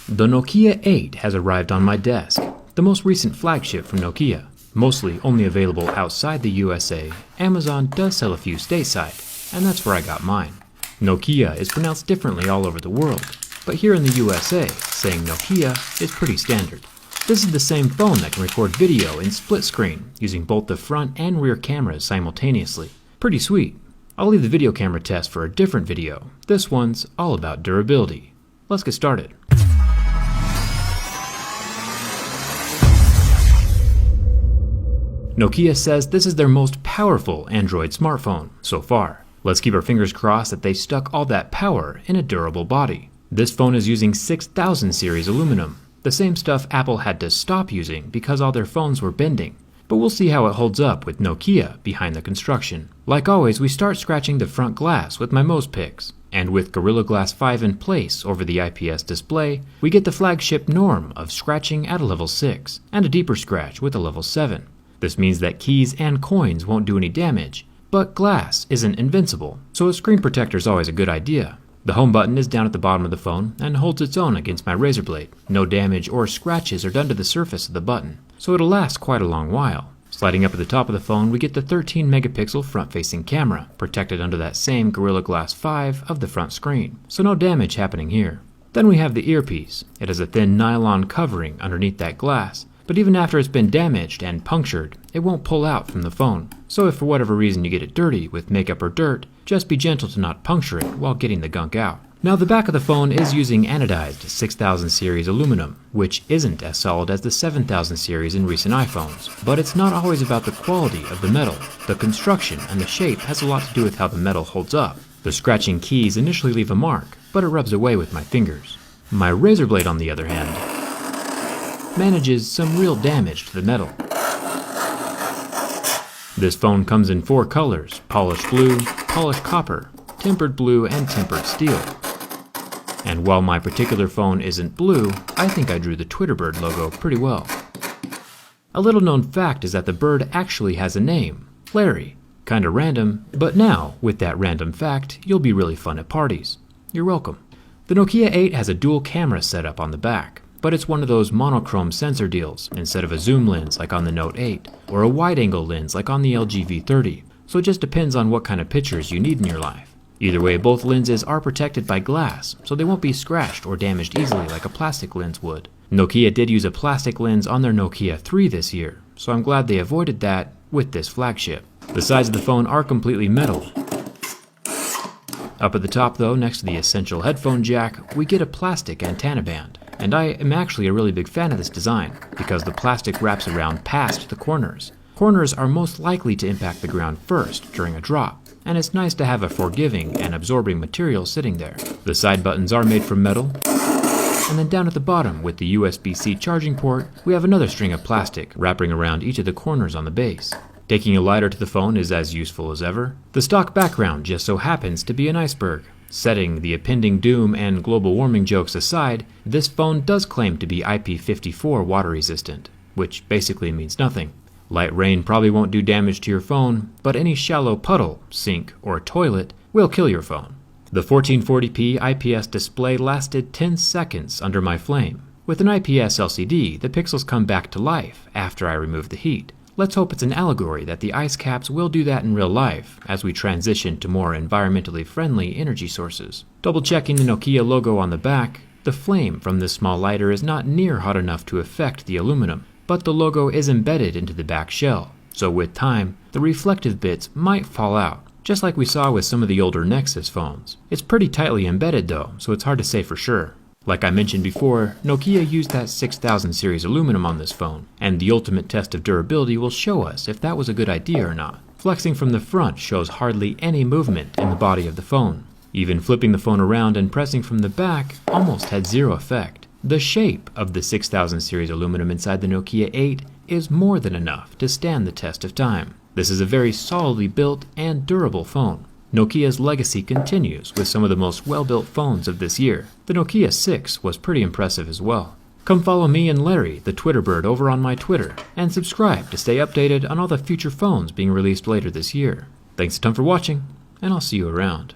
The Nokia 8 has arrived on my desk, the most recent flagship from Nokia. Mostly only available outside the USA, Amazon does sell a few stateside, and that's where I got mine. Nokia is pronounced differently all over the world, but here in the USA, saying Nokia is pretty standard. This is the same phone that can record video in split screen, using both the front and rear cameras simultaneously. Pretty sweet. I'll leave the video camera test for a different video. This one's all about durability. Let's get started. Nokia says this is their most powerful Android smartphone so far. Let's keep our fingers crossed that they stuck all that power in a durable body. This phone is using 6000 series aluminum, the same stuff Apple had to stop using because all their phones were bending. But we'll see how it holds up with Nokia behind the construction. Like always, we start scratching the front glass with my Mose picks. And with Gorilla Glass 5 in place over the IPS display, we get the flagship norm of scratching at a level 6, and a deeper scratch with a level 7. This means that keys and coins won't do any damage, but glass isn't invincible, so a screen protector is always a good idea. The home button is down at the bottom of the phone and holds its own against my razor blade. No damage or scratches are done to the surface of the button, so it'll last quite a long while. Sliding up at the top of the phone, we get the 13 megapixel front-facing camera, protected under that same Gorilla Glass 5 of the front screen, so no damage happening here. Then we have the earpiece. It has a thin nylon covering underneath that glass, but even after it's been damaged and punctured, it won't pull out from the phone. So if for whatever reason you get it dirty with makeup or dirt, just be gentle to not puncture it while getting the gunk out. Now the back of the phone is using anodized 6000 series aluminum, which isn't as solid as the 7000 series in recent iPhones. But it's not always about the quality of the metal. The construction and the shape has a lot to do with how the metal holds up. The scratching keys initially leave a mark, but it rubs away with my fingers. My razor blade, on the other hand, manages some real damage to the metal. This phone comes in 4 colors: polished blue, polished copper, tempered blue, and tempered steel. And while my particular phone isn't blue, I think I drew the Twitter bird logo pretty well. A little known fact is that the bird actually has a name, Larry. Kinda random, but now, with that random fact, you'll be really fun at parties. You're welcome. The Nokia 8 has a dual camera setup on the back, but it's one of those monochrome sensor deals instead of a zoom lens like on the Note 8, or a wide-angle lens like on the LG V30, so it just depends on what kind of pictures you need in your life. Either way, both lenses are protected by glass, so they won't be scratched or damaged easily like a plastic lens would. Nokia did use a plastic lens on their Nokia 3 this year, so I'm glad they avoided that with this flagship. The sides of the phone are completely metal. Up at the top though, next to the essential headphone jack, we get a plastic antenna band. And I am actually a really big fan of this design, because the plastic wraps around past the corners. Corners are most likely to impact the ground first during a drop, and it's nice to have a forgiving and absorbing material sitting there. The side buttons are made from metal, and then down at the bottom with the USB-C charging port, we have another string of plastic wrapping around each of the corners on the base. Taking a lighter to the phone is as useful as ever. The stock background just so happens to be an iceberg. Setting the impending doom and global warming jokes aside, this phone does claim to be IP54 water resistant, which basically means nothing. Light rain probably won't do damage to your phone, but any shallow puddle, sink, or toilet will kill your phone. The 1440p IPS display lasted 10 seconds under my flame. With an IPS LCD, the pixels come back to life after I remove the heat. Let's hope it's an allegory that the ice caps will do that in real life as we transition to more environmentally friendly energy sources. Double checking the Nokia logo on the back, the flame from this small lighter is not near hot enough to affect the aluminum, but the logo is embedded into the back shell, so with time, the reflective bits might fall out, just like we saw with some of the older Nexus phones. It's pretty tightly embedded though, so it's hard to say for sure. Like I mentioned before, Nokia used that 6000 series aluminum on this phone, and the ultimate test of durability will show us if that was a good idea or not. Flexing from the front shows hardly any movement in the body of the phone. Even flipping the phone around and pressing from the back almost had zero effect. The shape of the 6000 series aluminum inside the Nokia 8 is more than enough to stand the test of time. This is a very solidly built and durable phone. Nokia's legacy continues with some of the most well-built phones of this year. The Nokia 6 was pretty impressive as well. Come follow me and Larry, the Twitter bird, over on my Twitter, and subscribe to stay updated on all the future phones being released later this year. Thanks a ton for watching, and I'll see you around.